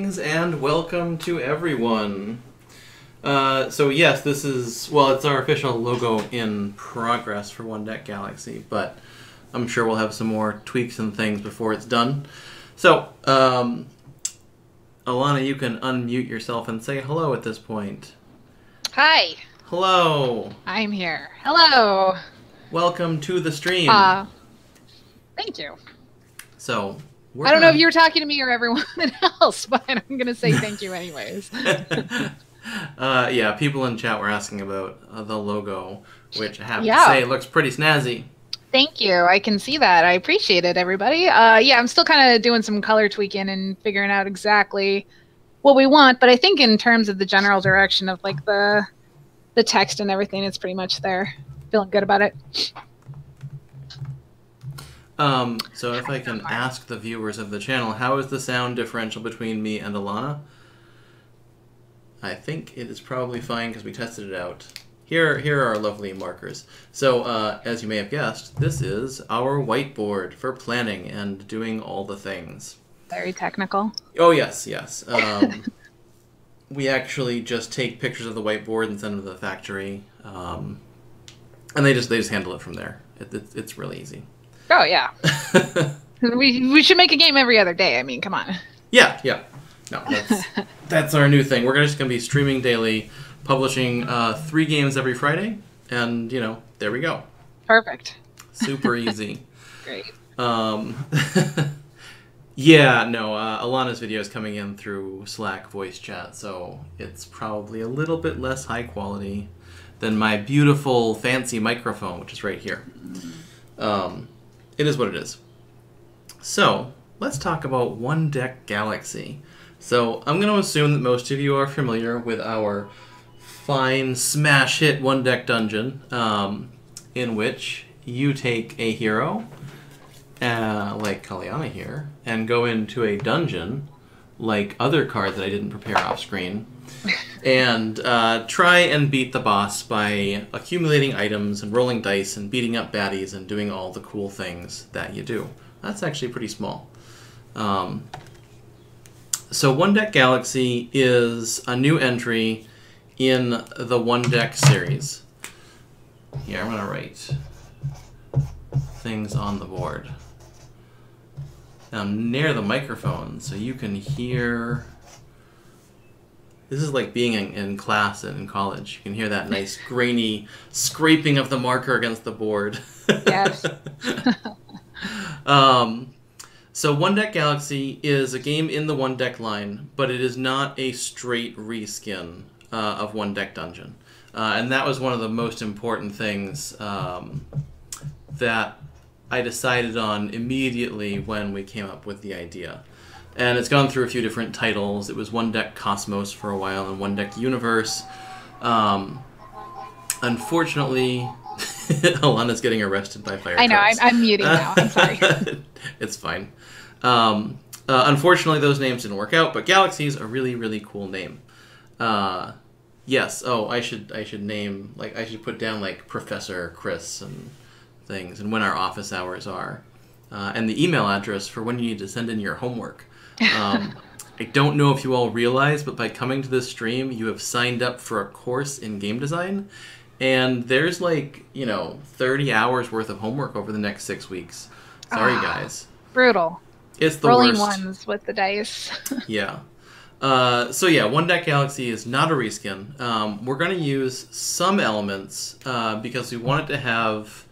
Greetings and welcome to everyone. So yes, this is, well, it's our official logo in progress for One Deck Galaxy, but I'm sure we'll have some more tweaks and things before it's done. So, Alana, you can unmute yourself and say hello at this point. Hi. Hello. I'm here. Hello. Welcome to the stream. Thank you. So, I don't know if you were talking to me or everyone else, but I'm going to say thank you anyways. Yeah, people in chat were asking about the logo, which I have to say looks pretty snazzy. Thank you. I can see that. I appreciate it, everybody. Yeah, I'm still kind of doing some color tweaking and figuring out exactly what we want, but I think in terms of the general direction of like the text and everything, it's pretty much there. Feeling good about it. So if I can ask the viewers of the channel, how is the sound differential between me and Alana? I think it is probably fine because we tested it out. Here are our lovely markers. So, as you may have guessed, this is our whiteboard for planning and doing all the things. Very technical. Oh, yes, yes. We actually just take pictures of the whiteboard and send them to the factory. And they just handle it from there. It's really easy. Oh, yeah. we should make a game every other day. I mean, come on. Yeah. No, that's our new thing. We're just going to be streaming daily, publishing 3 games every Friday, and, there we go. Perfect. Super easy. Great. Yeah, no, Alana's video is coming in through Slack voice chat, so it's probably a little bit less high quality than my beautiful, fancy microphone, which is right here. It is what it is. So, let's talk about One Deck Galaxy. So, I'm going to assume that most of you are familiar with our fine smash hit One Deck Dungeon, in which you take a hero, like Kaliana here, and go into a dungeon, like other cards that I didn't prepare off screen, and try and beat the boss by accumulating items and rolling dice and beating up baddies and doing all the cool things that you do. That's actually pretty small. So One Deck Galaxy is a new entry in the One Deck series. Here, I'm going to write things on the board. Now, I'm near the microphone, so you can hear... This is like being in class in college. You can hear that nice grainy scraping of the marker against the board. Yes. So One Deck Galaxy is a game in the One Deck line, but it is not a straight reskin of One Deck Dungeon. And that was one of the most important things that I decided on immediately when we came up with the idea. And it's gone through a few different titles. It was One Deck Cosmos for a while and One Deck Universe. Unfortunately, Alana's getting arrested by fire. I know, I'm muting now. I'm sorry. It's fine. Unfortunately, those names didn't work out, but Galaxy's a really, really cool name. Yes. Oh, I should name, like, I should put down, like, Professor Chris and things, and when our office hours are, and the email address for when you need to send in your homework. I don't know if you all realize, but by coming to this stream, you have signed up for a course in game design, and there's like, 30 hours worth of homework over the next 6 weeks. Sorry, guys. Brutal. It's the Rolling worst. ones with the dice. Yeah. So yeah, One Deck Galaxy is not a reskin. We're going to use some elements because we want it to have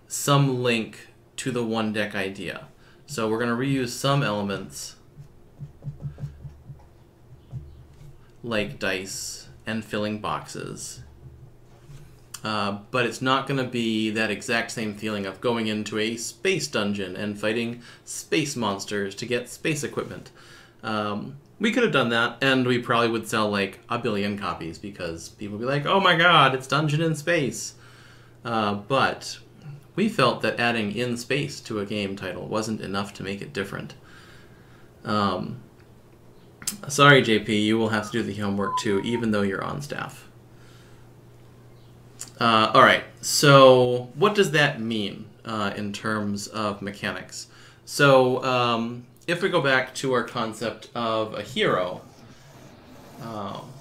some link to the One Deck idea. So we're going to reuse some elements like dice and filling boxes. But it's not going to be that exact same feeling of going into a space dungeon and fighting space monsters to get space equipment. We could have done that, and we probably would sell like 1 billion copies because people would be like, oh my god, it's Dungeon in Space. But we felt that adding in space to a game title wasn't enough to make it different. Sorry, JP, you will have to do the homework too, even though you're on staff. Alright, so what does that mean in terms of mechanics? So if we go back to our concept of a hero,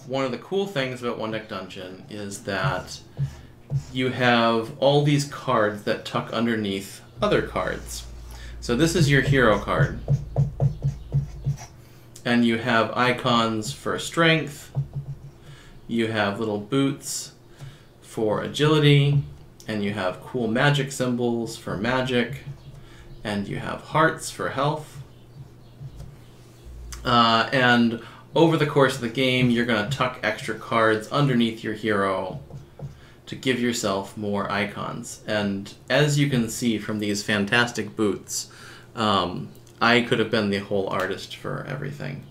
one of the cool things about One Deck Dungeon is that you have all these cards that tuck underneath other cards. So this is your hero card. And you have icons for strength. You have little boots for agility. And you have cool magic symbols for magic. And you have hearts for health. And over the course of the game, you're going to tuck extra cards underneath your hero to give yourself more icons. And as you can see from these fantastic boots, I could have been the whole artist for everything.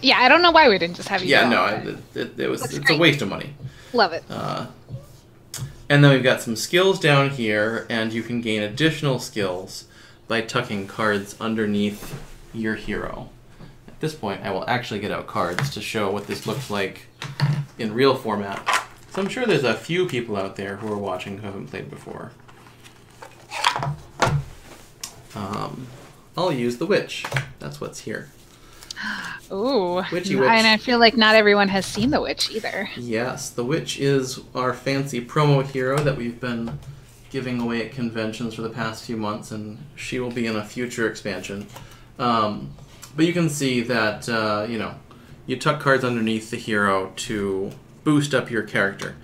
Yeah, I don't know why we didn't just have you. Yeah, no, it's a waste of money. Love it. And then we've got some skills down here, and you can gain additional skills by tucking cards underneath your hero. At this point, I will actually get out cards to show what this looks like in real format. So I'm sure there's a few people out there who are watching who haven't played before. I'll use the Witch. That's what's here. Ooh. Witchy Witch. And I feel like not everyone has seen the Witch either. Yes, the Witch is our fancy promo hero that we've been giving away at conventions for the past few months, and she will be in a future expansion. But you can see that, you tuck cards underneath the hero to boost up your character.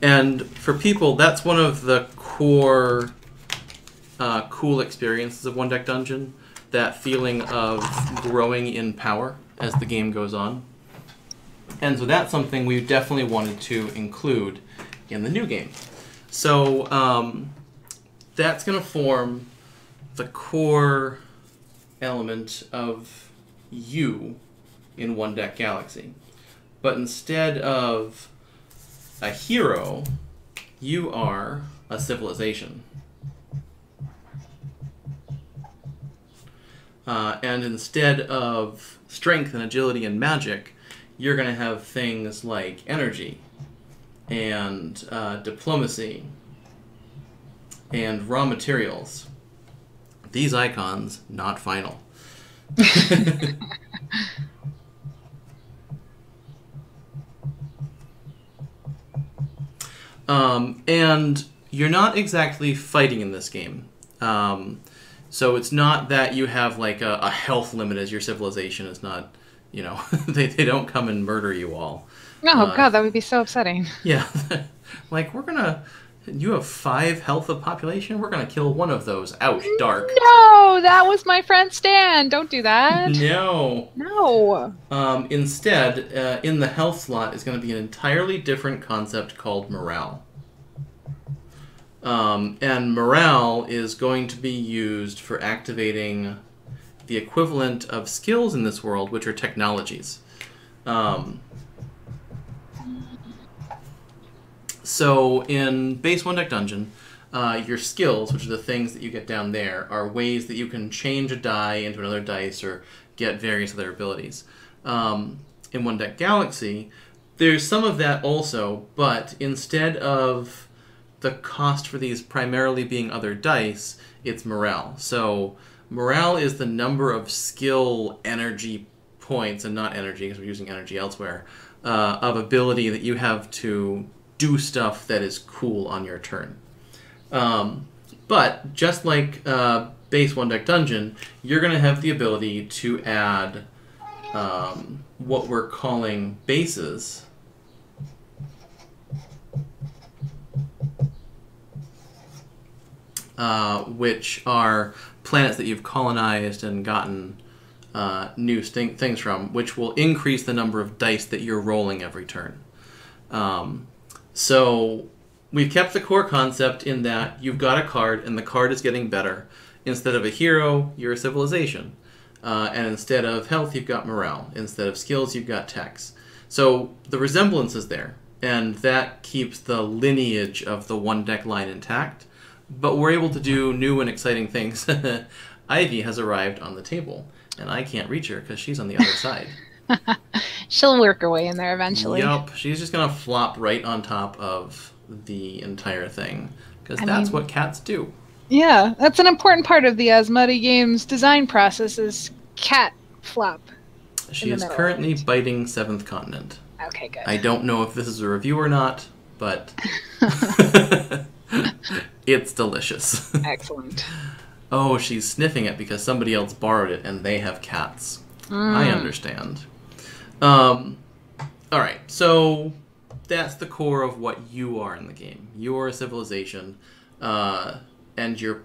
And for people, that's one of the core cool experiences of One Deck Dungeon, that feeling of growing in power as the game goes on. And so that's something we definitely wanted to include in the new game. So that's going to form the core element of you in One Deck Galaxy. But instead of a hero, you are a civilization. And instead of strength and agility and magic, you're going to have things like energy and diplomacy and raw materials. These icons, not final. And you're not exactly fighting in this game. So it's not that you have like a health limit as your civilization. It's not, they don't come and murder you all. Oh, God, that would be so upsetting. Yeah. Like, you have 5 health of population? We're going to kill one of those. Ouch, dark. No, that was my friend Stan. Don't do that. No. No. Instead, in the health slot is going to be an entirely different concept called morale. And morale is going to be used for activating the equivalent of skills in this world, which are technologies. So in base One Deck Dungeon, your skills, which are the things that you get down there, are ways that you can change a die into another dice or get various other abilities. In One Deck Galaxy, there's some of that also, but instead of the cost for these primarily being other dice, it's morale. So morale is the number of skill energy points, and not energy because we're using energy elsewhere, of ability that you have to do stuff that is cool on your turn. But just like base One Deck Dungeon, you're going to have the ability to add what we're calling bases. Which are planets that you've colonized and gotten new things from, which will increase the number of dice that you're rolling every turn. So we've kept the core concept in that you've got a card, and the card is getting better. Instead of a hero, you're a civilization. And instead of health, you've got morale. Instead of skills, you've got techs. So the resemblance is there, and that keeps the lineage of the One Deck line intact. But we're able to do new and exciting things. Ivy has arrived on the table, and I can't reach her because she's on the other side. She'll work her way in there eventually. Yup, she's just going to flop right on top of the entire thing, because that's what cats do. Yeah, that's an important part of the Asmodee Games design process, is cat flop? She is currently biting Seventh Continent. Okay, good. I don't know if this is a review or not, but it's delicious. Excellent. Oh, she's sniffing it because somebody else borrowed it and they have cats. I understand. Alright, so that's the core of what you are in the game. You're a civilization, and you're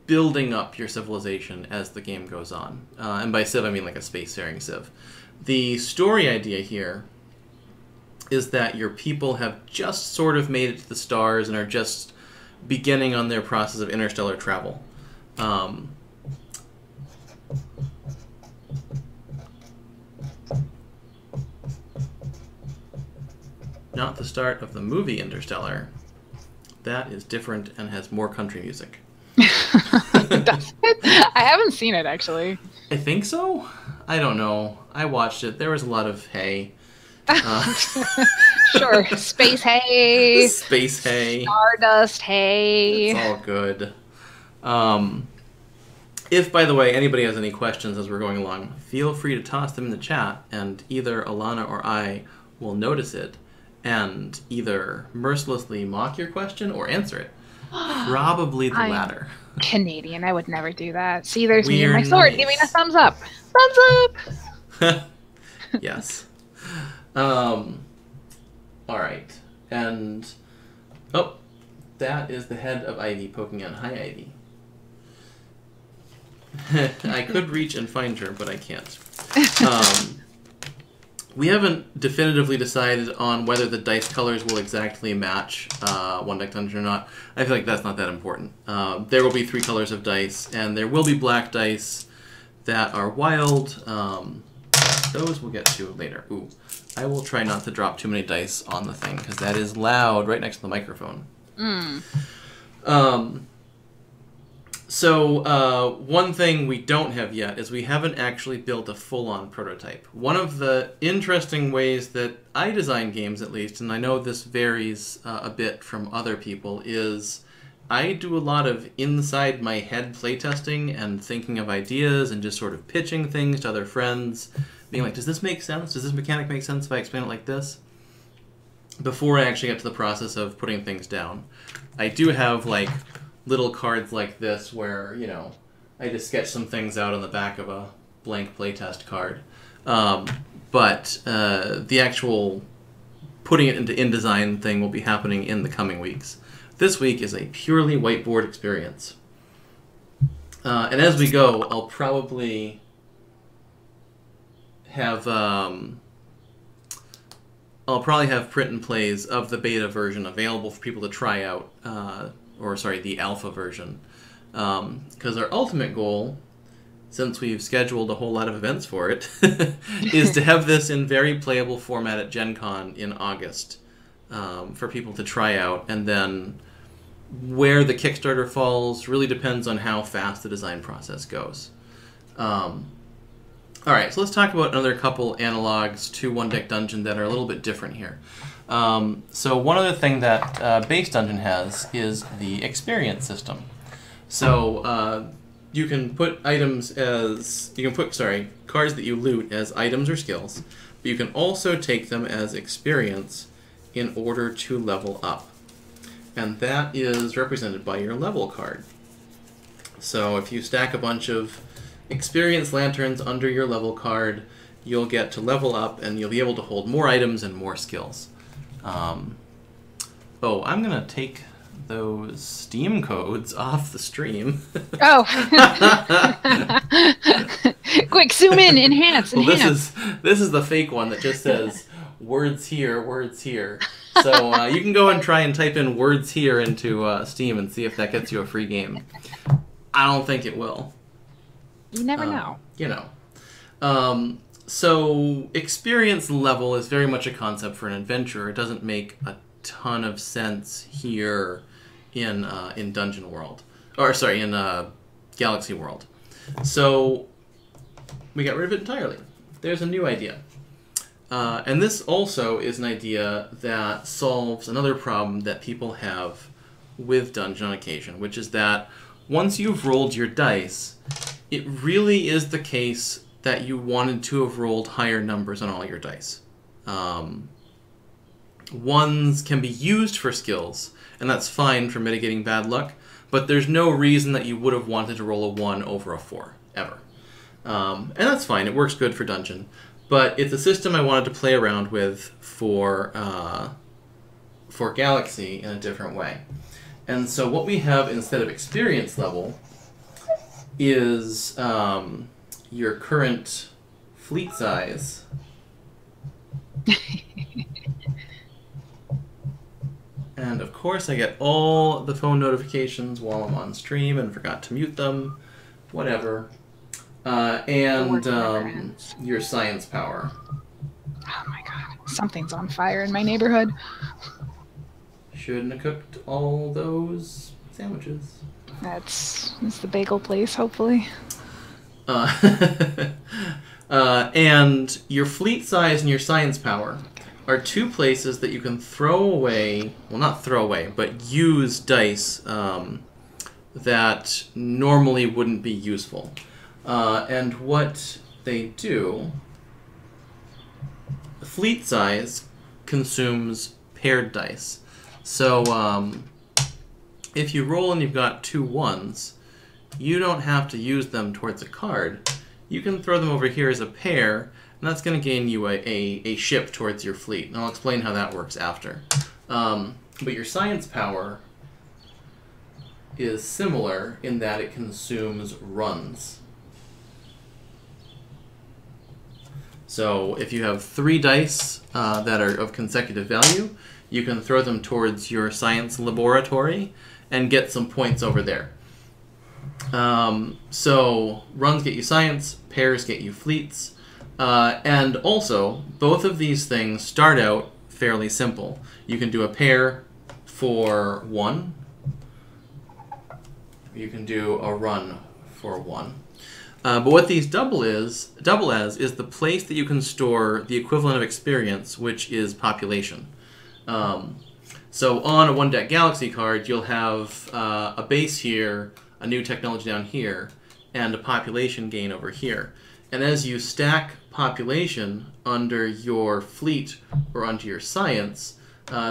building up your civilization as the game goes on. And by civ, I mean like a spacefaring civ. The story idea here is that your people have just sort of made it to the stars and are just beginning on their process of interstellar travel. Not the start of the movie Interstellar. That is different and has more country music. Does it? I haven't seen it, actually. I think so? I don't know. I watched it. There was a lot of hay. Sure. Space hay. Space hay. Stardust hay. It's all good. If, by the way, anybody has any questions as we're going along, feel free to toss them in the chat, and either Alana or I will notice it and either mercilessly mock your question or answer it. Probably the latter. Canadian. I would never do that. See, there's me We're and my sword nice. giving a thumbs up. Thumbs up! Yes. All right. And, oh, that is the head of Ivy poking in. Hi, Ivy. I could reach and find her, but I can't. We haven't definitively decided on whether the dice colors will exactly match One Deck Dungeon or not. I feel like that's not that important. There will be 3 colors of dice, and there will be black dice that are wild. Those we'll get to later. Ooh, I will try not to drop too many dice on the thing, because that is loud right next to the microphone. So, one thing we don't have yet is we haven't actually built a full-on prototype. One of the interesting ways that I design games, at least, and I know this varies a bit from other people, is I do a lot of inside-my-head playtesting and thinking of ideas and just sort of pitching things to other friends, being like, does this make sense? Does this mechanic make sense if I explain it like this? Before I actually get to the process of putting things down. I do have, like, little cards like this where, you know, I just sketch some things out on the back of a blank playtest card. But the actual putting it into InDesign thing will be happening in the coming weeks. This week is a purely whiteboard experience. And as we go, I'll probably have print and plays of the beta version available for people to try out, the alpha version. Because our ultimate goal, since we've scheduled a whole lot of events for it, is to have this in very playable format at Gen Con in August for people to try out. And then where the Kickstarter falls really depends on how fast the design process goes. Alright, so let's talk about another couple analogs to One Deck Dungeon that are a little bit different here. So one other thing that Base Dungeon has is the experience system. So you can put cards that you loot as items or skills, but you can also take them as experience in order to level up. And that is represented by your level card. So if you stack a bunch of experience lanterns under your level card, you'll get to level up and you'll be able to hold more items and more skills. I'm going to take those Steam codes off the stream. Oh. Quick, zoom in, enhance. Well, this is the fake one that just says words here, words here. So you can go and try and type in words here into Steam and see if that gets you a free game. I don't think it will. You never know. You know. So experience level is very much a concept for an adventurer. It doesn't make a ton of sense here in Dungeon World. In Galaxy World. So we got rid of it entirely. There's a new idea. And this also is an idea that solves another problem that people have with Dungeon on occasion, which is that once you've rolled your dice, it really is the case that you wanted to have rolled higher numbers on all your dice. Ones can be used for skills, and that's fine for mitigating bad luck, but there's no reason that you would have wanted to roll a 1 over a 4, ever. And that's fine, it works good for Dungeon. But it's a system I wanted to play around with for Galaxy in a different way. And so what we have instead of experience level is your current fleet size. And of course I get all the phone notifications while I'm on stream and forgot to mute them. Whatever. And your science power. Oh my god. Something's on fire in my neighborhood. Shouldn't have cooked all those sandwiches. It's the bagel place, hopefully. And your fleet size and your science power are 2 places that you can throw away, well, not throw away, but use dice that normally wouldn't be useful. And what they do, the fleet size consumes paired dice. So if you roll and you've got 2 1s, you don't have to use them towards a card. You can throw them over here as a pair, and that's going to gain you a ship towards your fleet. And I'll explain how that works after. But your science power is similar in that it consumes runs. So if you have 3 dice that are of consecutive value, you can throw them towards your science laboratory and get some points over there. So runs get you science, pairs get you fleets, and also both of these things start out fairly simple. You can do a pair for 1. You can do a run for 1. But what these double as is the place that you can store the equivalent of experience, which is population. So on a 1-deck Galaxy card, you'll have a base here, a new technology down here, and a population gain over here. And as you stack population under your fleet or onto your science,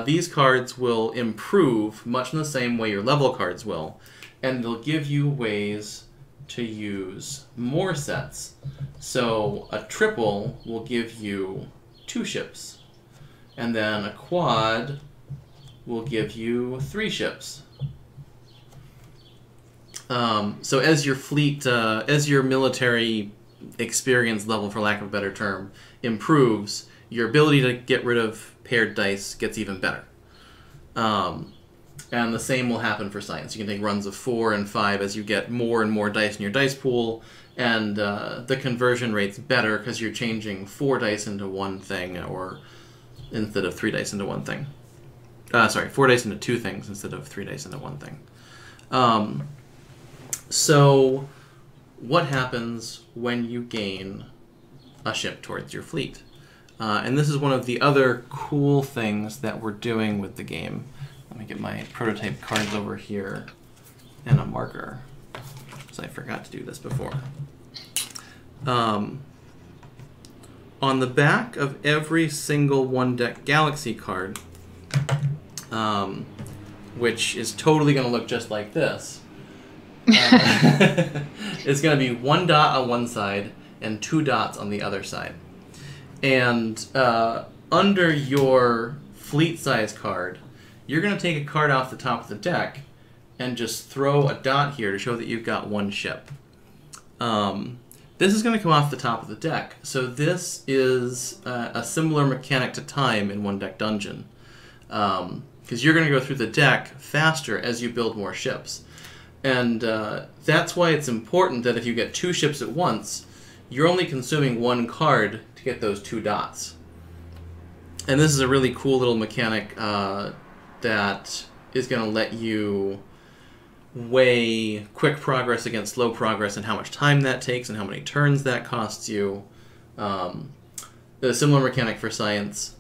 these cards will improve much in the same way your level cards will, and they'll give you ways to use more sets. So a triple will give you 2 ships, and then a quad will give you 3 ships. So as your fleet, as your military experience level, for lack of a better term, improves, your ability to get rid of paired dice gets even better. And the same will happen for science. You can take runs of 4 and 5 as you get more and more dice in your dice pool, and the conversion rate's better because you're changing 4 dice into one thing, or instead of 3 dice into one thing. 4 dice into 2 things instead of 3 dice into one thing. So what happens when you gain a ship towards your fleet? And this is one of the other cool things that we're doing with the game. Let me get my prototype cards over here and a marker, because I forgot to do this before. On the back of every single 1-deck Galaxy card, which is totally going to look just like this, it's going to be 1 dot on one side and 2 dots on the other side. And under your fleet size card, you're going to take a card off the top of the deck and just throw a dot here to show that you've got 1 ship. This is going to come off the top of the deck. So this is a similar mechanic to time in 1-deck Dungeon. Because you're going to go through the deck faster as you build more ships. And that's why it's important that if you get 2 ships at once, you're only consuming 1 card to get those 2 dots. And this is a really cool little mechanic that is going to let you weigh quick progress against slow progress and how much time that takes and how many turns that costs you. A similar mechanic for science.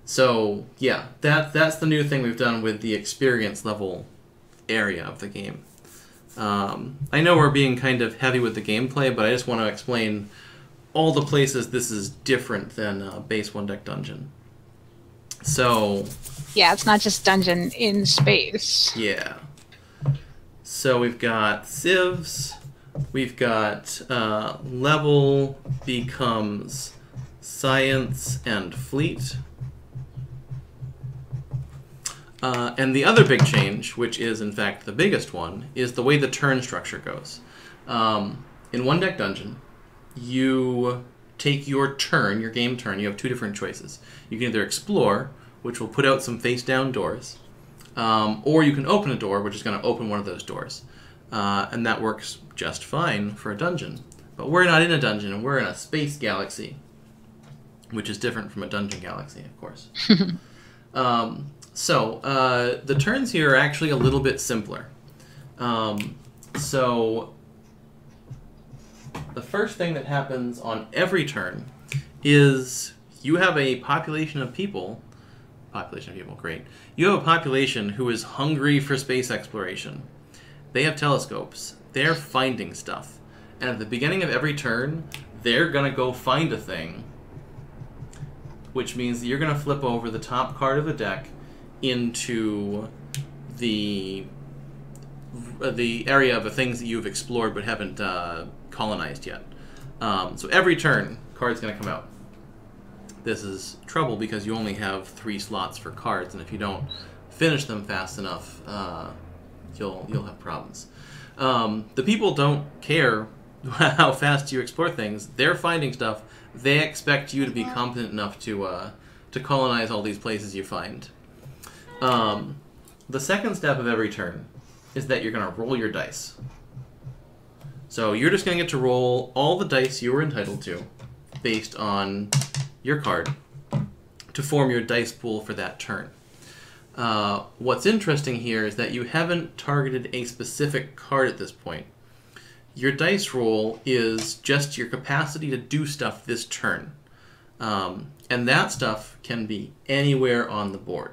So yeah, that's the new thing we've done with the experience level area of the game. I know we're being kind of heavy with the gameplay, but I just want to explain all the places this is different than base One Deck Dungeon. So... yeah, it's not just dungeon in space. Yeah. So we've got civs, we've got level becomes science and fleet. And the other big change, which is in fact the biggest one, is the way the turn structure goes. In One Deck Dungeon, you take your turn, your game turn, you have two different choices. You can either explore, which will put out some face-down doors, or you can open a door, which is going to open one of those doors. And that works just fine for a dungeon. But we're not in a dungeon, we're in a space galaxy, which is different from a dungeon galaxy, of course. So the turns here are actually a little bit simpler. So the first thing that happens on every turn is you have a population of people. Great. You have a population who is hungry for space exploration. They have telescopes. They're finding stuff. And at the beginning of every turn, they're going to go find a thing, which means that you're going to flip over the top card of the deck into the area of the things that you've explored but haven't colonized yet. So every turn, card's going to come out. This is trouble because you only have 3 slots for cards, and if you don't finish them fast enough, you'll have problems. The people don't care how fast you explore things. They're finding stuff. They expect you to be competent enough to colonize all these places you find. The second step of every turn is that you're going to roll your dice. So you're just going to get to roll all the dice you were entitled to based on your card to form your dice pool for that turn. What's interesting here is that you haven't targeted a specific card at this point. Your dice roll is just your capacity to do stuff this turn. And that stuff can be anywhere on the board.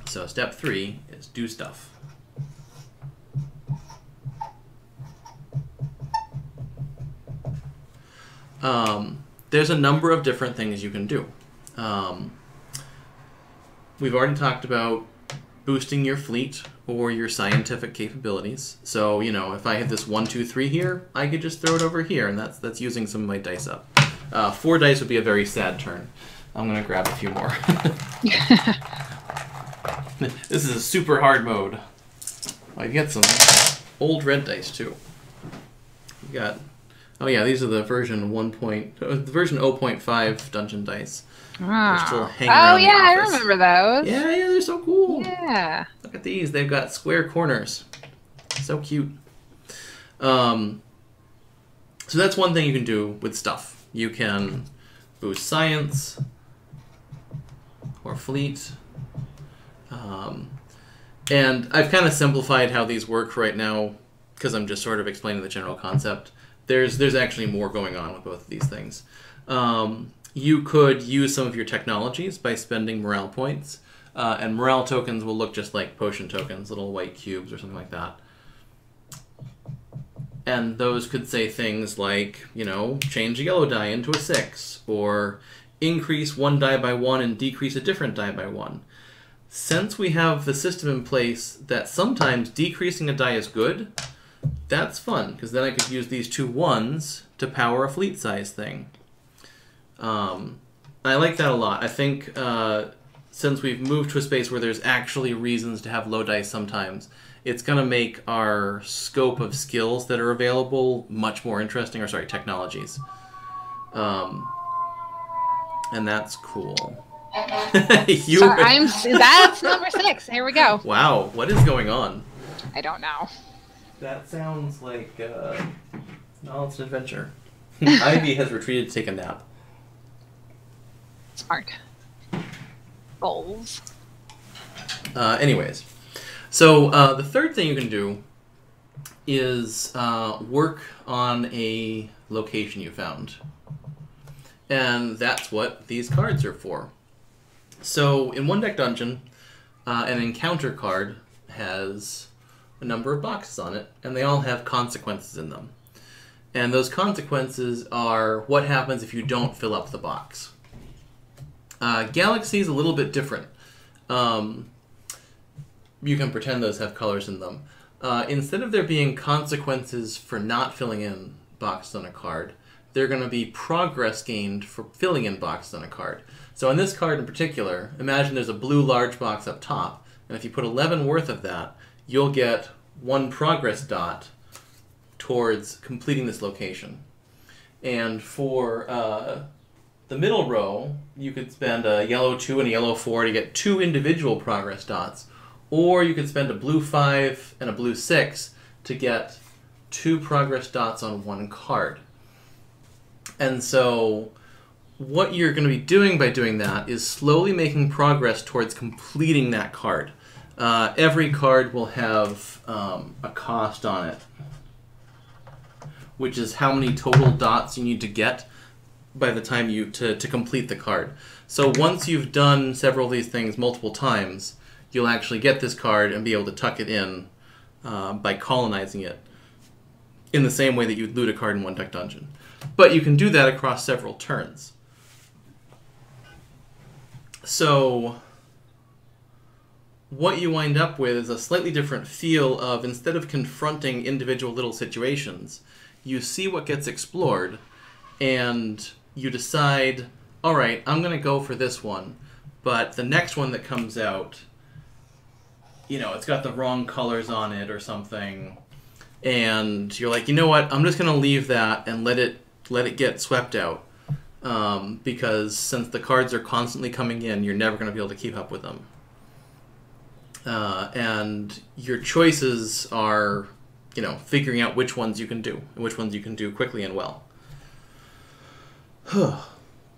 So step 3 is do stuff. There's a number of different things you can do. We've already talked about boosting your fleet or your scientific capabilities. So, you know, if I had this 1, 2, 3 here, I could just throw it over here, and that's using some of my dice up. 4 dice would be a very sad turn. I'm going to grab a few more. This is a super hard mode. I get some old red dice, too. You got... oh yeah, these are the version 0.5 dungeon dice. They're still hanging around yeah, the I office. remember those. Yeah, they're so cool. Yeah. Look at these. They've got square corners. So cute. So that's one thing you can do with stuff. You can boost science or fleet. And I've kind of simplified how these work right now because I'm just sort of explaining the general concept. There's actually more going on with both of these things. You could use some of your technologies by spending morale points, and morale tokens will look just like potion tokens, little white cubes or something like that. And those could say things like, you know, change a yellow die into a 6, or increase one die by 1 and decrease a different die by 1. Since we have the system in place that sometimes decreasing a die is good, that's fun, because then I could use these 2 1s to power a fleet size thing. I like that a lot. I think since we've moved to a space where there's actually reasons to have low dice sometimes, it's going to make our scope of skills that are available much more interesting, or sorry, technologies. And that's cool. That's number 6. Here we go. Wow, what is going on? I don't know. That sounds like, no, it's an adventure. Ivy has retreated to take a nap. Smart. Goals. Anyways, so the third thing you can do is work on a location you found. And that's what these cards are for. So in One Deck Dungeon, an encounter card has a number of boxes on it, and they all have consequences in them. And those consequences are what happens if you don't fill up the box. Galaxy is a little bit different. You can pretend those have colors in them. Instead of there being consequences for not filling in boxes on a card, they're going to be progress gained for filling in boxes on a card. So on this card in particular, imagine there's a blue large box up top, and if you put 11 worth of that, you'll get 1 progress dot towards completing this location. And for the middle row, you could spend a yellow 2 and a yellow 4 to get 2 individual progress dots, or you could spend a blue 5 and a blue 6 to get 2 progress dots on 1 card. And so what you're going to be doing by doing that is slowly making progress towards completing that card. Every card will have a cost on it, which is how many total dots you need to get by the time to complete the card. So once you've done several of these things multiple times, you'll actually get this card and be able to tuck it in by colonizing it in the same way that you'd loot a card in One Deck Dungeon. But you can do that across several turns. So what you wind up with is a slightly different feel of, instead of confronting individual little situations, you see what gets explored, and you decide, all right, I'm going to go for this one, but the next one that comes out, you know, it's got the wrong colors on it or something, and you're like, you know what, I'm just going to leave that and let it get swept out, because since the cards are constantly coming in, you're never going to be able to keep up with them. And your choices are, you know, figuring out which ones you can do, and which ones you can do quickly and well.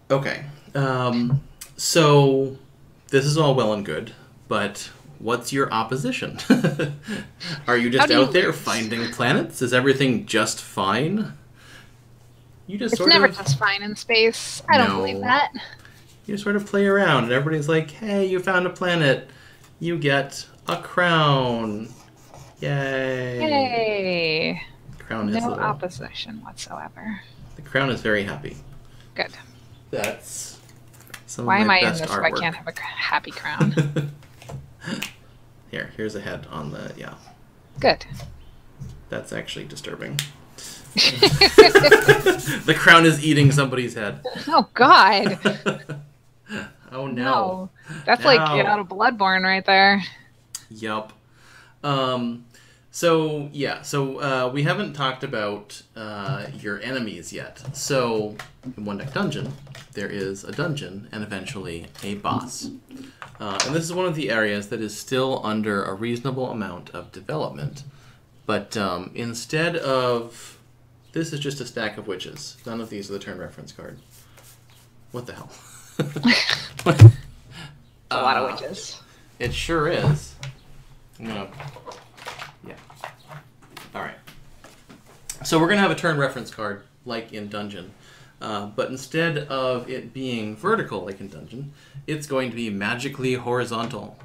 Okay. So this is all well and good, but what's your opposition? Are you just out there finding planets? Is everything just fine? It's never just fine in space. I don't believe that. You sort of play around, and everybody's like, hey, you found a planet. You get a crown. Yay. Yay. Crown is no opposition whatsoever. The crown is very happy. Good. That's some Why of my am I best in this artwork. if I can't have a happy crown? Here's a head on the, yeah. Good. That's actually disturbing. The crown is eating somebody's head. Oh, God. Oh, no. No. That's like get out of Bloodborne right there. Yup. So we haven't talked about your enemies yet. So, in One Deck Dungeon, there is a dungeon and eventually a boss. And this is one of the areas that is still under a reasonable amount of development. But instead of... This is just a stack of witches. None of these are the turn reference card. What the hell? A lot of witches. It sure is. I'm gonna... Yeah. Alright. So we're gonna have a turn reference card, like in Dungeon. But instead of it being vertical, like in Dungeon, it's going to be magically horizontal.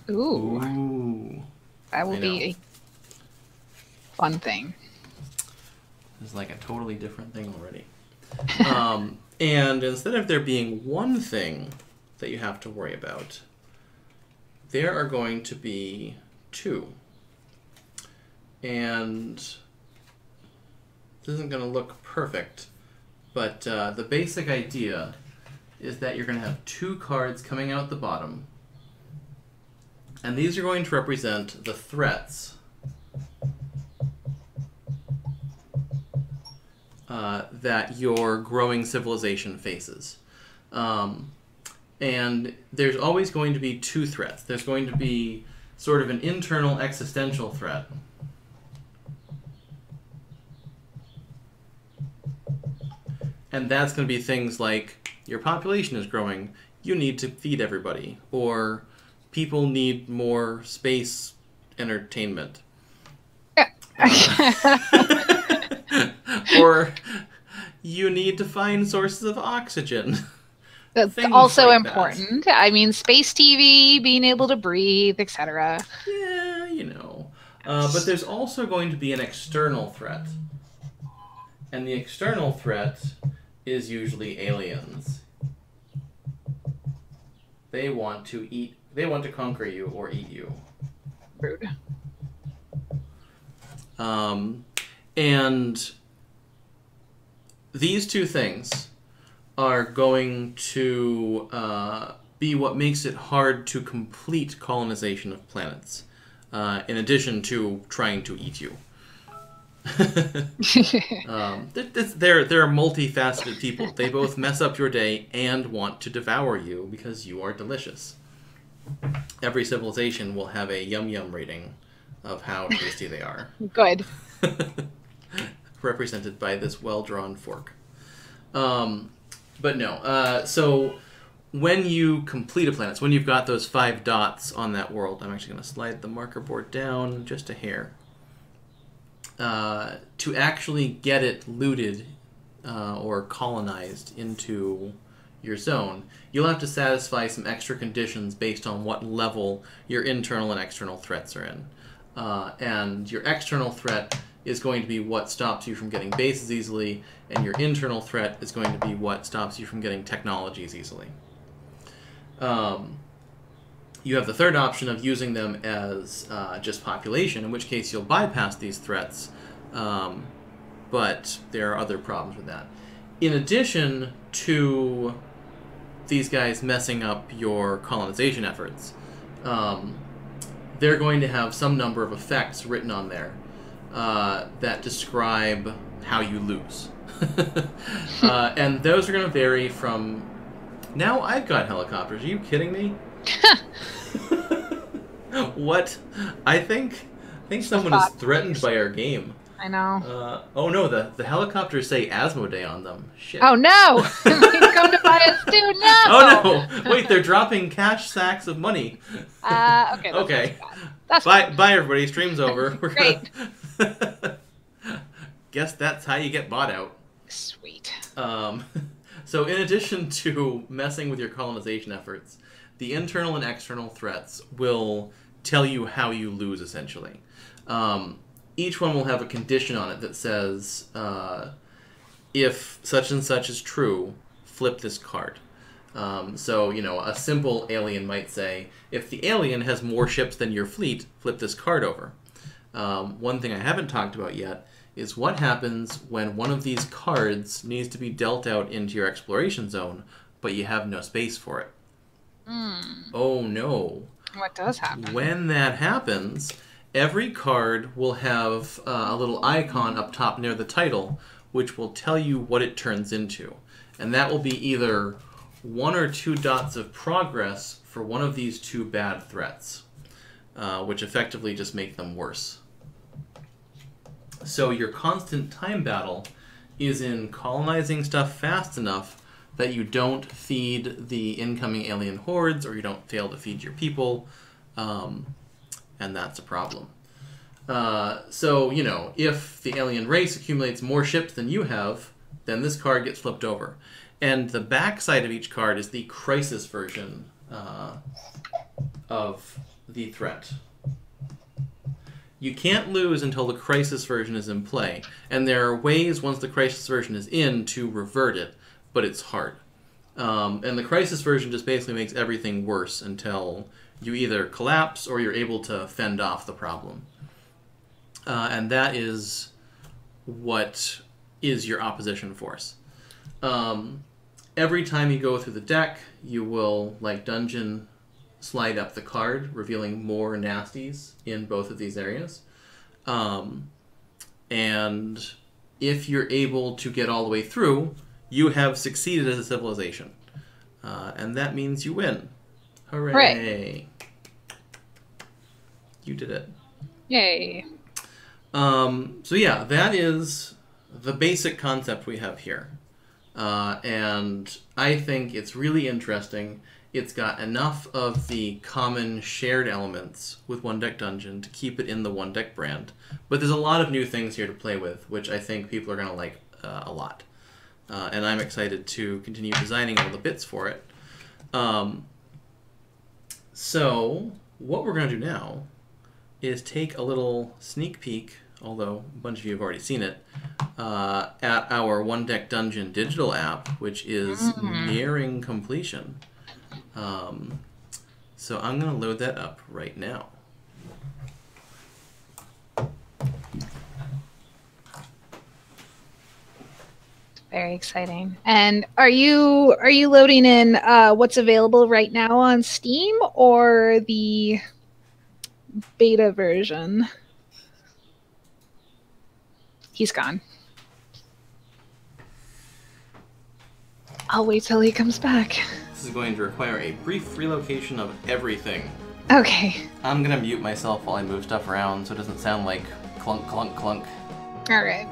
Ooh. Ooh. That will be a fun thing. It's like a totally different thing already. And instead of there being one thing that you have to worry about, there are going to be 2. And this isn't going to look perfect, but the basic idea is that you're going to have 2 cards coming out the bottom, and these are going to represent the threats that your growing civilization faces. And there's always going to be 2 threats. There's going to be sort of an internal existential threat. And that's going to be things like, your population is growing, you need to feed everybody, or people need more space entertainment. Or you need to find sources of oxygen. That's Things also like important. that. I mean, space TV, being able to breathe, etc. Yeah, you know. But there's also going to be an external threat. And the external threat is usually aliens. They want to conquer you or eat you. Rude. And these two things are going to be what makes it hard to complete colonization of planets, in addition to trying to eat you. They're multifaceted people. They both mess up your day and want to devour you because you are delicious. Every civilization will have a yum-yum rating of how tasty they are. Good. Represented by this well-drawn fork. But no. So when you complete a planet, so when you've got those 5 dots on that world, I'm actually going to slide the marker board down just a hair. To actually get it looted or colonized into your zone, you'll have to satisfy some extra conditions based on what level your internal and external threats are in. And your external threat is going to be what stops you from getting bases easily, and your internal threat is going to be what stops you from getting technologies easily. You have the third option of using them as just population, in which case you'll bypass these threats, but there are other problems with that. In addition to these guys messing up your colonization efforts, they're going to have some number of effects written on there that describe how you lose. And those are going to vary from... Now I've got helicopters. Are you kidding me? What? I think someone is threatened by our game. I know. Oh no, the helicopters say Asmodee on them. Shit. Oh no! He's come to buy us too. No. Oh no! Wait, they're dropping cash sacks of money. Okay. Okay. That's bye, everybody. Stream's over. We're Great. Guess that's how you get bought out. Sweet. So in addition to messing with your colonization efforts, the internal and external threats will tell you how you lose, essentially. Each one will have a condition on it that says, if such and such is true, flip this card. So, a simple alien might say, if the alien has more ships than your fleet, flip this card over. One thing I haven't talked about yet is what happens when one of these cards needs to be dealt out into your exploration zone, but you have no space for it. Oh no. What does happen? When that happens, every card will have a little icon up top near the title, which will tell you what it turns into. And that will be either 1 or 2 dots of progress for one of these 2 bad threats, which effectively just make them worse. So your constant time battle is in colonizing stuff fast enough that you don't feed the incoming alien hordes, or you don't fail to feed your people, and that's a problem. So, if the alien race accumulates more ships than you have, then this card gets flipped over. And the backside of each card is the crisis version of the threat. You can't lose until the crisis version is in play, and there are ways once the crisis version is in to revert it, but it's hard. And the crisis version just basically makes everything worse until you either collapse or you're able to fend off the problem. And that is what is your opposition force. Every time you go through the deck, you will, like Dungeon, slide up the card, revealing more nasties in both of these areas. And if you're able to get all the way through, you have succeeded as a civilization. And that means you win. Hooray! Hooray. You did it. Yay. So yeah, that is the basic concept we have here. And I think it's really interesting. It's got enough of the common shared elements with One Deck Dungeon to keep it in the One Deck brand. But there's a lot of new things here to play with, which I think people are going to like a lot. And I'm excited to continue designing all the bits for it. So what we're going to do now is take a little sneak peek, although a bunch of you have already seen it, at our One Deck Dungeon digital app, which is nearing completion. So I'm going to load that up right now. Very exciting. And are you loading in what's available right now on Steam or the beta version? He's gone. I'll wait till he comes back. This is going to require a brief relocation of everything. Okay. I'm going to mute myself while I move stuff around so it doesn't sound like clunk, clunk, clunk. All right.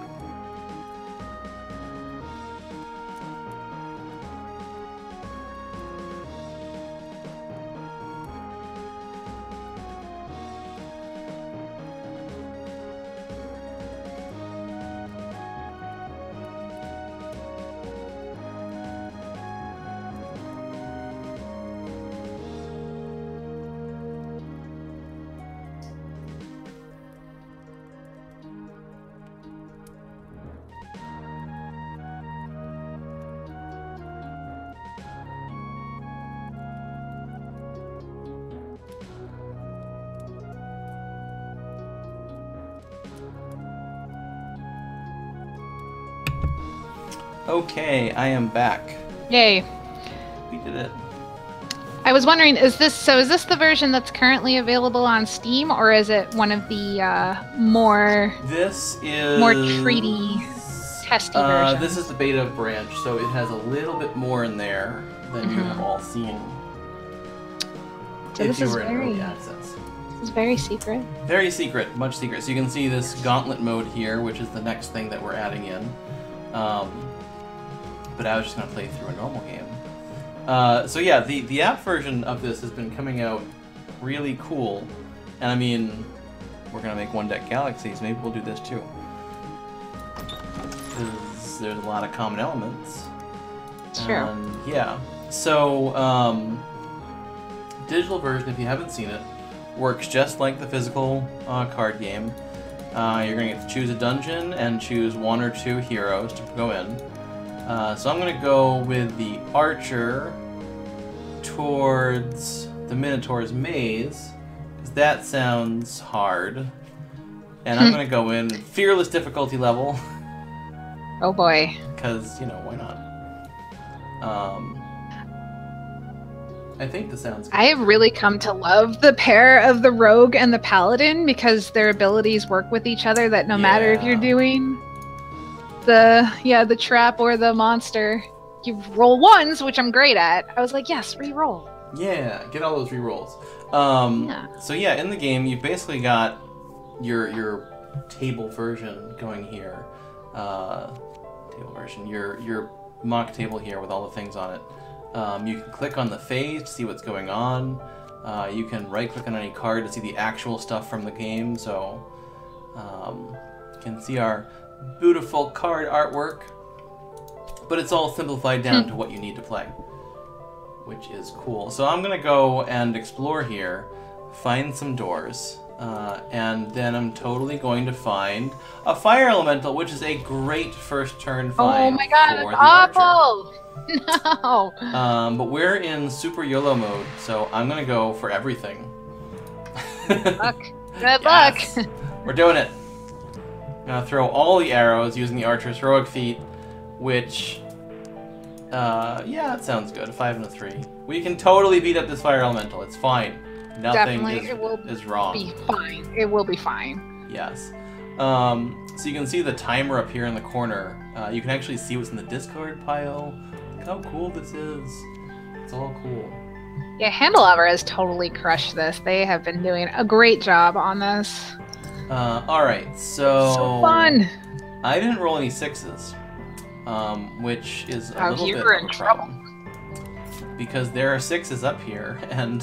Okay, I am back. Yay. We did it. I was wondering, is this the version that's currently available on Steam, or is it one of the more treaty testy versions? This is the beta branch, so it has a little bit more in there than you have all seen. So if this you is were in very early access. This is very secret. Very secret, much secret. So you can see this gauntlet mode here, which is the next thing that we're adding in. But I was just going to play through a normal game. So yeah, the app version of this has been coming out really cool. And I mean, we're going to make One Deck Galaxies. Maybe we'll do this too. Because there's a lot of common elements. Sure. Yeah. So, digital version, if you haven't seen it, works just like the physical card game. You're going to get to choose a dungeon and choose one or two heroes to go in. So I'm going to go with the Archer towards the Minotaur's Maze, because that sounds hard. And I'm going to go in Fearless difficulty level. Oh boy. Because, you know, why not? I think this sounds good. I have really come to love the pair of the Rogue and the Paladin because their abilities work with each other, that no matter if you're doing the trap or the monster, you roll ones, which I'm great at. I was like, yes, re-roll. Yeah, get all those re-rolls. So yeah, in the game, you've basically got your table version going here. Your mock table here with all the things on it. You can click on the phase to see what's going on. You can right-click on any card to see the actual stuff from the game. So you can see our beautiful card artwork, but it's all simplified down to what you need to play, which is cool. So I'm gonna go and explore here, find some doors, and then I'm totally going to find a fire elemental, which is a great first turn find. Oh my god, for that's the awful! No! But we're in super YOLO mode, so I'm gonna go for everything. Good luck. Good luck! We're doing it. I'm gonna throw all the arrows using the Archer's Heroic Feat, which, yeah, that sounds good. A 5 and a 3. We can totally beat up this fire elemental. It's fine. Nothing is wrong. Be fine. It will be fine. Yes. So you can see the timer up here in the corner. You can actually see what's in the discard pile. Look how cool this is. It's all cool. Yeah, Handleover has totally crushed this. They have been doing a great job on this. Alright, so fun! I didn't roll any 6s, which is a little bit of a problem. Because there are 6s up here, and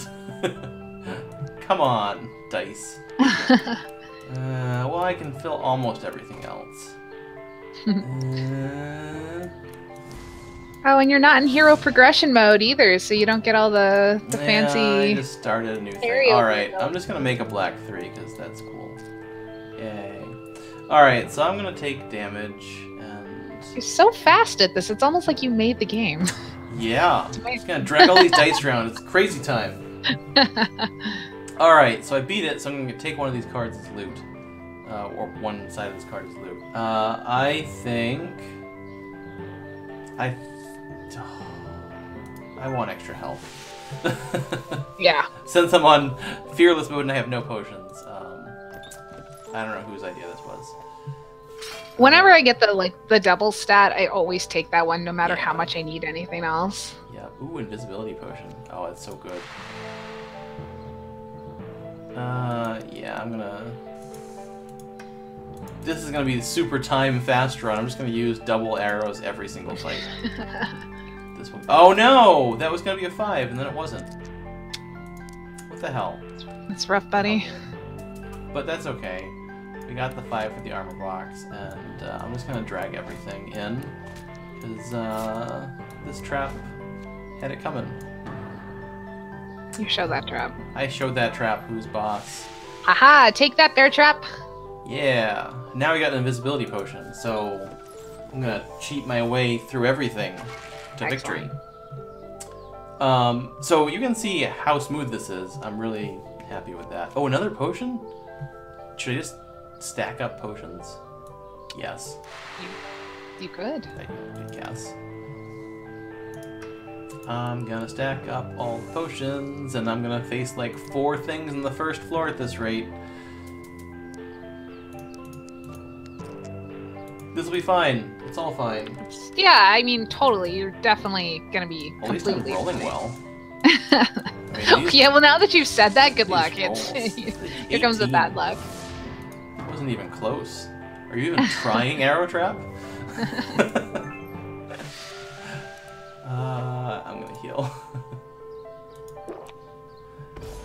come on, dice. Well, I can fill almost everything else. Oh, and you're not in hero progression mode either, so you don't get all the I fancy. just started a new thing. area Alright, build. I'm just gonna make a black 3 because that's cool. Yay. Alright, so I'm gonna take damage and. You're so fast at this. It's almost like you made the game. Yeah. I'm just gonna drag all these dice around. It's crazy time. Alright, so I beat it, so I'm gonna take one of these cards as loot. Or one side of this card as loot. I think. I want extra health. Yeah. Since I'm on fearless mode and I have no potions, I don't know whose idea this was. Whenever I get the double stat, I always take that one, no matter Yeah. how much I need anything else. Yeah. Ooh, invisibility potion. Oh, it's so good. Yeah, I'm gonna. This is gonna be super time fast run. I'm just gonna use double arrows every single fight. This one. Oh no! That was gonna be a 5, and then it wasn't. What the hell? It's rough, buddy. But that's okay. We got the 5 for the armor box, and I'm just gonna drag everything in, because this trap had it coming. You show that trap. I showed that trap who's boss. Haha! Take that, bear trap. Yeah. Now we got an invisibility potion, so I'm gonna cheat my way through everything to victory. So you can see how smooth this is. I'm really happy with that. Oh, another potion? Should I just stack up potions? Yes. You could. I guess. I'm gonna stack up all the potions, and I'm gonna face like 4 things in the first floor at this rate. This will be fine. It's all fine. Yeah, I mean, totally. You're definitely gonna be At least I'm completely rolling fine. well. I mean, these- Yeah, well, now that you've said that, good these luck. rolls. Here comes the 18. bad luck. Wasn't even close. Are you even trying arrow trap? I'm gonna heal.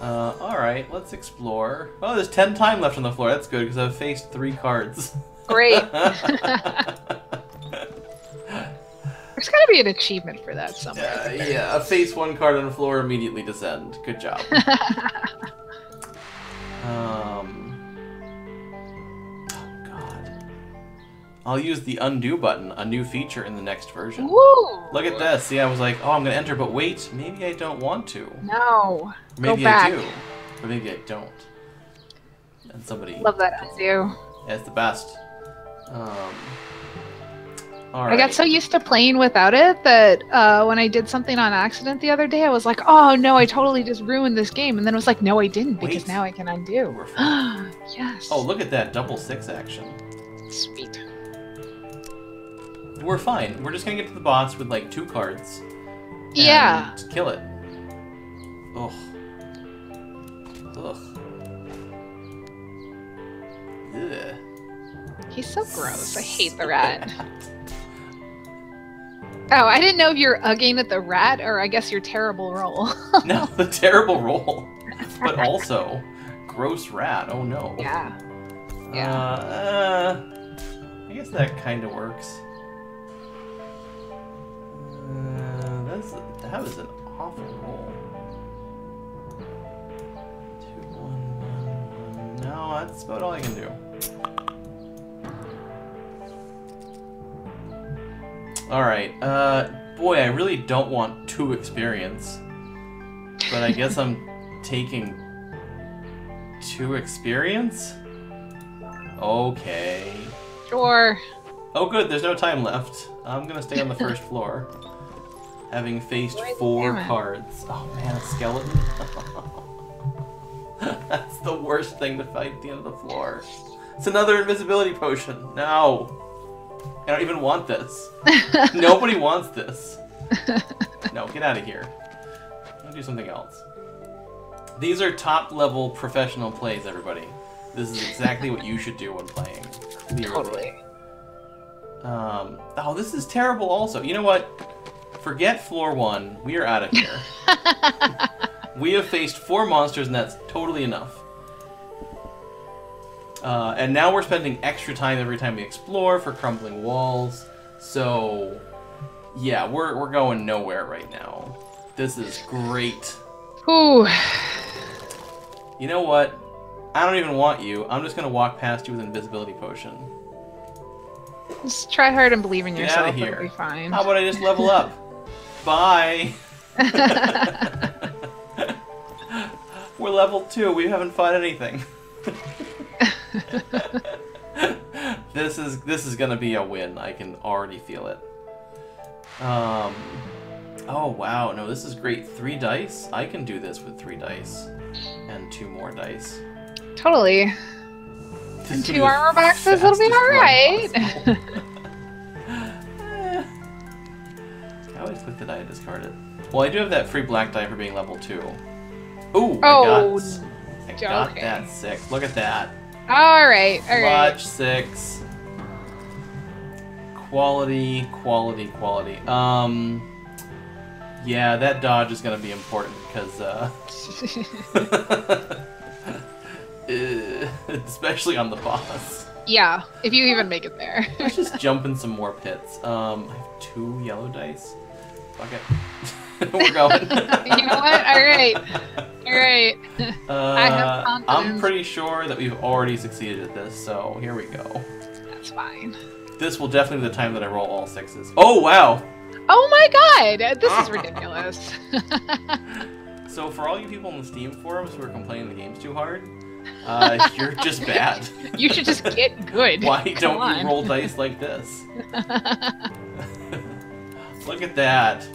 Alright, let's explore. Oh, there's 10 time left on the floor. That's good, because I've faced 3 cards. Great. There's gotta be an achievement for that somewhere. Yeah, face 1 card on the floor, immediately descend. Good job. Oh, God. I'll use the undo button, a new feature in the next version. Woo! Look at this. See, I was like, oh, I'm going to enter, but wait, maybe I don't want to. No. Maybe Go back. I do, but maybe I don't. And somebody... Love that undo. Yeah, it's the best. All I right. got so used to playing without it that when I did something on accident the other day, I was like, oh no, I totally just ruined this game. And then it was like, no, I didn't, because Wait. now I can undo. We're fine. Yes. Oh, look at that double 6 action. Sweet. We're fine. We're just going to get to the boss with like 2 cards. Yeah. And kill it. Ugh. Ugh. Ugh. He's so gross. I hate the rat. Oh, I didn't know if you're ugging at the rat, or I guess your terrible roll. No, the terrible roll. But also, gross rat. Oh no. Yeah. I guess that kind of works. That was an awful roll. 2, 1, 1, 1. No, that's about all I can do. Alright, boy, I really don't want 2 experience. But I guess I'm taking 2 experience? Okay. Sure. Oh good, there's no time left. I'm gonna stay on the first floor. Having faced Where's the 4 camera? cards. Oh man, a skeleton? That's the worst thing to fight at the end of the floor. It's another invisibility potion. No. I don't even want this. Nobody wants this. No, get out of here. I'm gonna do something else. These are top level professional plays, everybody. This is exactly what you should do when playing. Clearly. Totally. Oh, this is terrible also. You know what? Forget floor 1. We are out of here. We have faced 4 monsters, and that's totally enough. And now we're spending extra time every time we explore for crumbling walls. So, Yeah, we're going nowhere right now. This is great. Ooh. You know what? I don't even want you. I'm just gonna walk past you with an invisibility potion. Just try hard and believe in Get yourself. outta here. It'll be fine. How about I just level up? Bye. We're level 2. We haven't fought anything. This is gonna be a win. I can already feel it. Oh wow, no, this is great. 3 dice? I can do this with 3 dice. And 2 more dice. Totally. And 2 armor boxes, it'll be alright. I always click the die to discard it. Well, I do have that free black die for being level 2. Ooh, Oh, I got okay. that 6. Look at that. Alright, alright. Clutch 6. Quality, quality, quality. Yeah, that dodge is gonna be important because, especially on the boss. Yeah, if you even make it there. Let's just jump in some more pits. I have 2 yellow dice. Fuck it. We're going. You know what? Alright. Alright. I have confidence. I'm pretty sure that we've already succeeded at this, so here we go. That's fine. This will definitely be the time that I roll all 6s. Oh, wow! Oh my god! This is ridiculous. So for all you people in the Steam forums who are complaining the game's too hard, you're just bad. You should just get good. Why Come don't on. you roll dice like this? Look at that.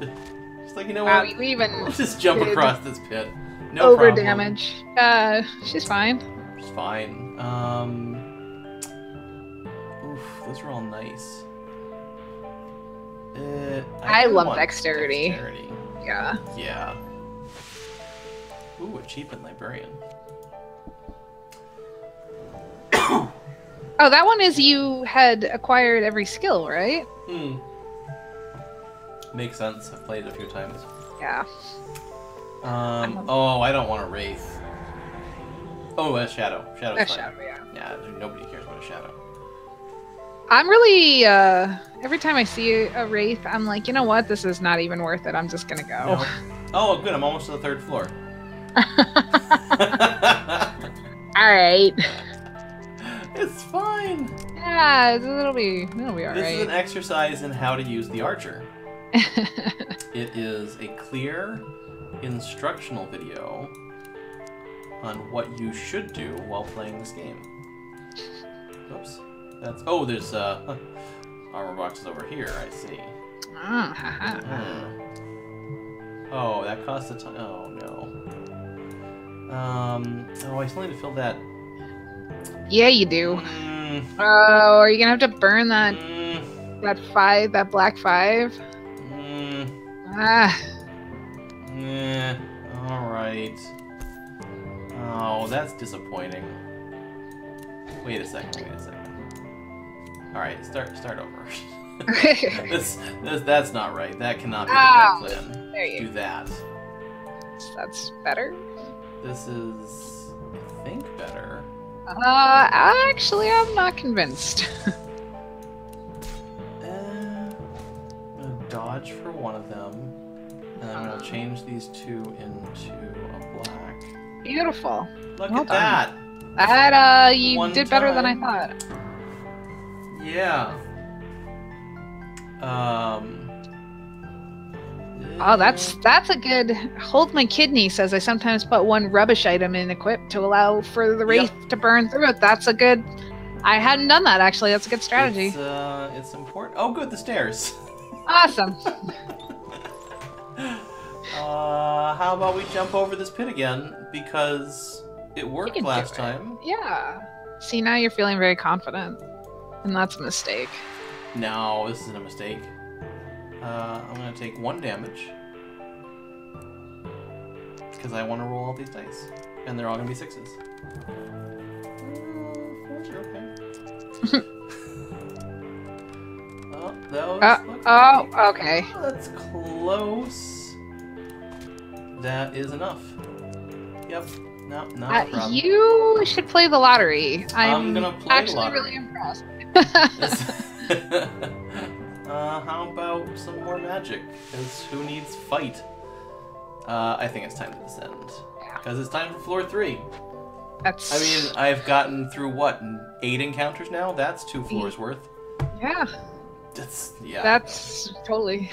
Just like, you know Wow, what? you even Let's just jump did across this pit. No over problem. damage. She's fine. It's fine. Oof, those are all nice. I kinda love want dexterity. Yeah. Yeah. Ooh, achievement librarian. Oh, that one is you had acquired every skill, right? Hmm. Makes sense. I've played it a few times. Yeah. Oh, I don't want a wraith. Oh, a shadow. Shadow's A fine. shadow, yeah. Yeah, nobody cares about a shadow. I'm really, every time I see a wraith, I'm like, you know what? This is not even worth it. I'm just gonna go. No. Oh, good. I'm almost to the 3rd floor. Alright. It's fine. Yeah, it'll be alright. This is an exercise in how to use the archer. It is a clear instructional video on what you should do while playing this game. Oops. That's there's armor boxes over here, I see. Oh, that costs a ton. Oh no. I still need to fill that. Yeah, you do. Mm, Oh, are you gonna have to burn that mm, that black 5? mm, Ah. alright. Oh, that's disappointing. Wait a second. Alright, start over. That's not right. That cannot be the correct plan. There you Do that. That's better. This is, I think, better. Actually, I'm not convinced. I'm gonna dodge for one of them, and I'm gonna change these 2 into a black. Beautiful. Look Well at that! That, you One did better than I time. thought. Yeah. Oh, that's a good. Hold my kidney says I sometimes put one rubbish item in equip to allow for the wraith to burn through it. That's a good. I hadn't done that actually. That's a good strategy. It's important. Oh, good, the stairs. Awesome. How about we jump over this pit again because it worked can do last it. time. Yeah. See, now you're feeling very confident, and that's a mistake. No, this isn't a mistake. I'm gonna take 1 damage because I want to roll all these dice, and they're all gonna be 6s. 4s are okay. Oh, those. Okay. That's close. That is enough. Yep. No, not a problem. You should play the lottery. I'm gonna play actually lottery. really impressed. How about some more magic? Because who needs fight? I think it's time to descend. Because it's time for floor 3. That's... I mean, I've gotten through, what, 8 encounters now? That's 2 floors worth. Yeah. Yeah. That's totally...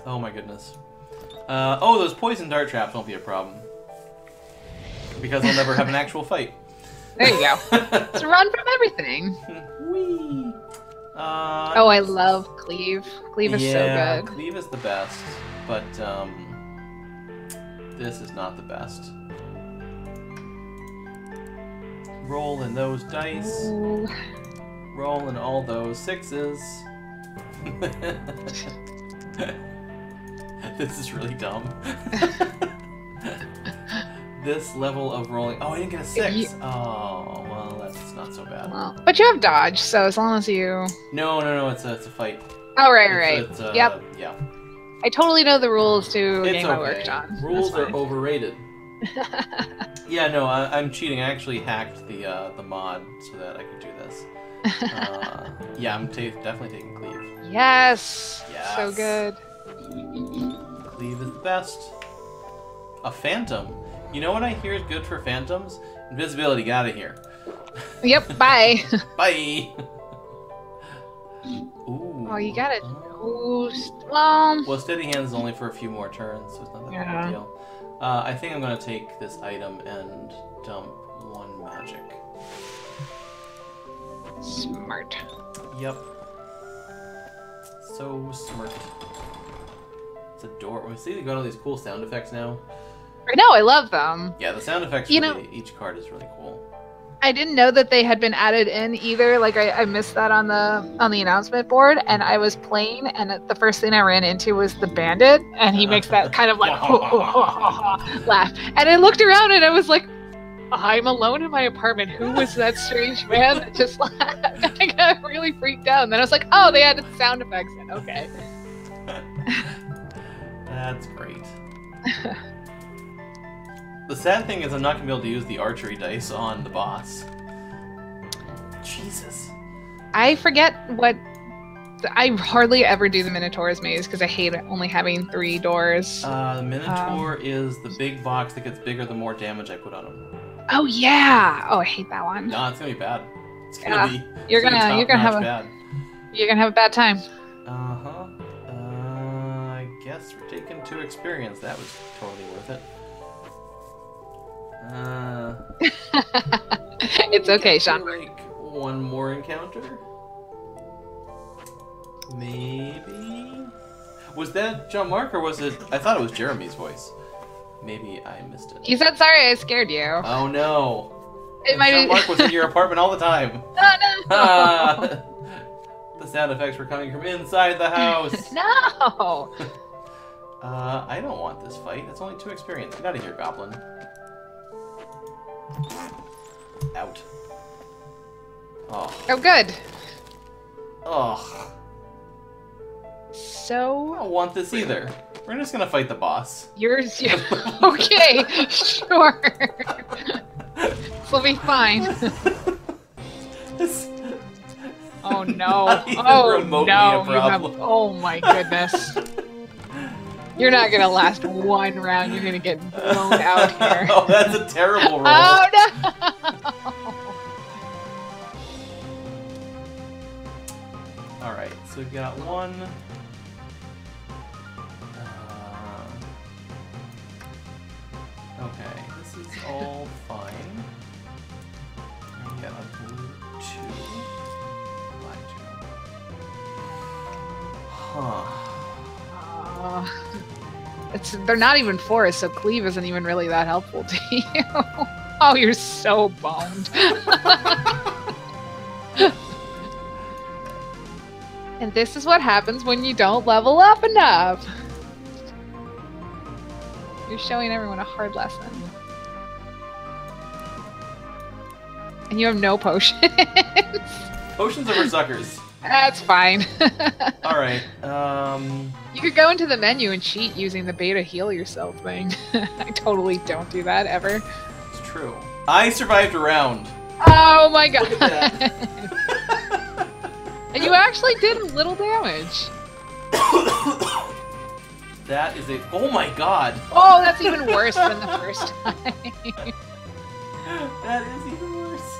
Oh my goodness. Oh, those poison dart traps won't be a problem. Because I'll never have an actual fight. There you go. Let's run from everything. Whee! Oh, I love Cleave. Cleave is so good. Cleave is the best, but this is not the best. Roll in those dice. Ooh. Roll in all those 6s. This is really dumb. This level of rolling. Oh, I didn't get a 6. Oh, well, that's not so bad. Well, but you have dodge, so as long as you... No, it's a fight. Oh, right. Yep. Yeah. I totally know the rules to a It's game okay. I worked on. Rules are overrated. Yeah, no, I'm cheating. I actually hacked the mod so that I could do this. Yeah, I'm definitely taking Cleave. Yes. Yes. So good. Cleave is the best. A Phantom. You know what I hear is good for Phantoms? Invisibility. Get out of here. Yep. Bye. Bye. Ooh. Oh, you got it. Well, Steady Hands is only for a few more turns, so it's not that big of a deal. I think I'm gonna take this item and dump 1 magic. Smart. Yep. So smart. It's a door. We see they got all these cool sound effects now. I know, I love them. Yeah, the sound effects You for know- each card is really cool. I didn't know that they had been added in either. Like I missed that on the announcement board, and I was playing, and the first thing I ran into was the bandit, and he makes that kind of like laugh. And I looked around, and I was like, "I'm alone in my apartment. Who was that strange man that just laughed?" I got really freaked out, and then I was like, "Oh, they added sound effects in. Okay." That's great. The sad thing is I'm not going to be able to use the archery dice on the boss. Jesus. I forget what... I hardly ever do the Minotaur's maze because I hate only having 3 doors. The Minotaur is the big box that gets bigger the more damage I put on him. Oh yeah! Oh, I hate that one. No, it's going to be bad. It's going to be You're gonna have bad. You're gonna have a bad time. Uh-huh. I guess we're taking 2 experience. That was totally worth it. It's okay, Sean. Like 1 more encounter? Maybe? Was that John Mark or was it... I thought it was Jeremy's voice. Maybe I missed it. He said sorry I scared you. Oh no. It might John Mark was in your apartment all the time. Oh no! The sound effects were coming from inside the house. No! I don't want this fight. It's only 2 experience. Get out of here, Goblin. Out. Oh. Oh, good. Oh. I So don't want this either. We're just gonna fight the boss. yours. Yeah. Okay, sure. This will be fine. It's Oh no! not even Oh remotely no! a You have. problem. Oh my goodness! You're not gonna last 1 round. You're gonna get blown out here. Oh, that's a terrible roll. Oh no! Alright, so we've got 1. Okay, this is all fine. And we got a blue 2. Black 2. Huh. They're not even forest, so cleave isn't even really that helpful to you. Oh, you're so boned. And this is what happens when you don't level up enough. You're showing everyone a hard lesson. And you have no potions. Potions are for suckers. That's fine. Alright, You could go into the menu and cheat using the beta heal yourself thing. I totally don't do that ever. it's true. I survived a round. Oh my god. Look at And you actually did a little damage. That is a... Oh my god! Oh, that's even worse than the first time. That is even worse.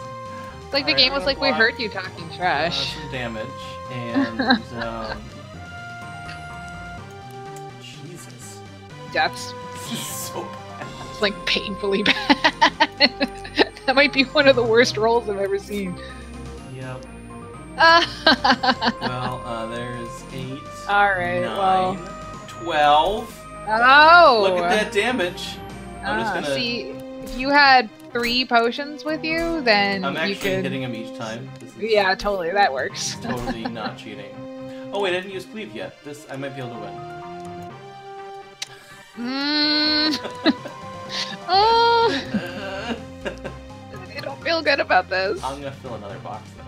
It's like the game was like, we heard you talking trash. Some damage, and... Jesus. That's This is so bad. it's like painfully bad. That might be one of the worst rolls I've ever seen. Yep. Well, There's 8, alright, 9, well. 12. Oh! Look at that damage. I'm just gonna... See, if you had 3 potions with you, then I'm you actually could... hitting him each time. This is Yeah, totally, that works. totally not cheating. Oh wait, I didn't use cleave yet. This I might be able to win. Oh, I don't feel good about this. I'm gonna fill another box though.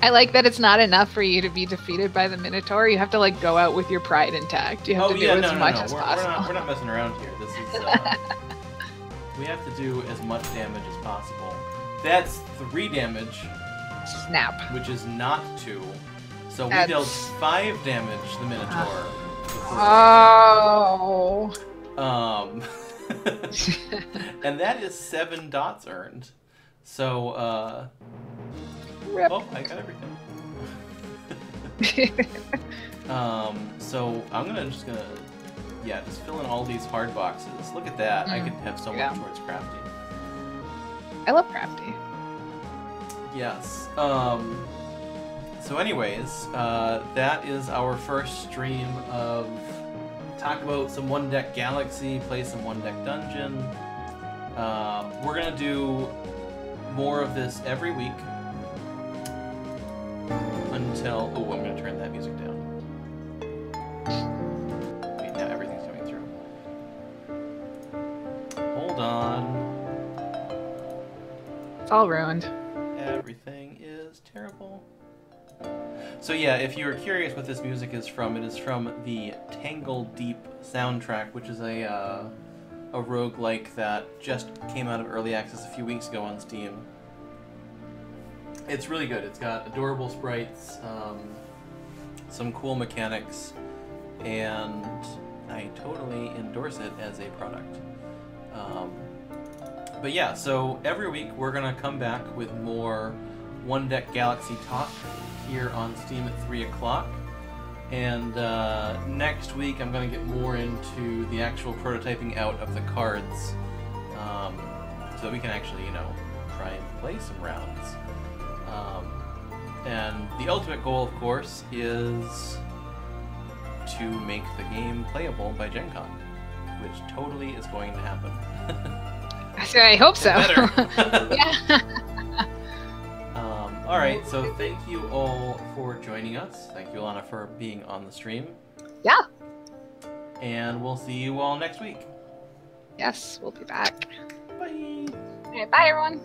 I like that it's not enough for you to be defeated by the Minotaur. You have to like go out with your pride intact. You have to do as much as possible. We're not messing around here. This is we have to do as much damage as possible. That's 3 damage, Snap. which is not 2. So we That's... dealt 5 damage to the Minotaur. Oh. And that is 7 dots earned. So Rip. oh, I got everything. So I'm just gonna fill in all these hard boxes. Look at that. I could have so much towards crafting. I love crafty. Yes. So anyways, that is our first stream of talk about some One Deck Galaxy, play some One Deck Dungeon. We're gonna do more of this every week until... Oh, I'm gonna turn that music down. Wait, now everything's coming through. Hold on. It's all ruined. Everything is terrible. So yeah, if you were curious what this music is from, it is from the Tangle Deep soundtrack, which is a roguelike that just came out of early access a few weeks ago on Steam. It's really good. It's got adorable sprites, some cool mechanics, and I totally endorse it as a product. But yeah, so every week we're gonna come back with more One Deck Galaxy talk here on Steam at 3 o'clock. And next week I'm going to get more into the actual prototyping out of the cards, so we can actually, try and play some rounds. And the ultimate goal, of course, is to make the game playable by Gen Con, which totally is going to happen. I hope so. Yeah. Alright, so thank you all for joining us. Thank you, Alana, for being on the stream. Yeah. And we'll see you all next week. Yes, we'll be back. Bye. All right, bye, everyone.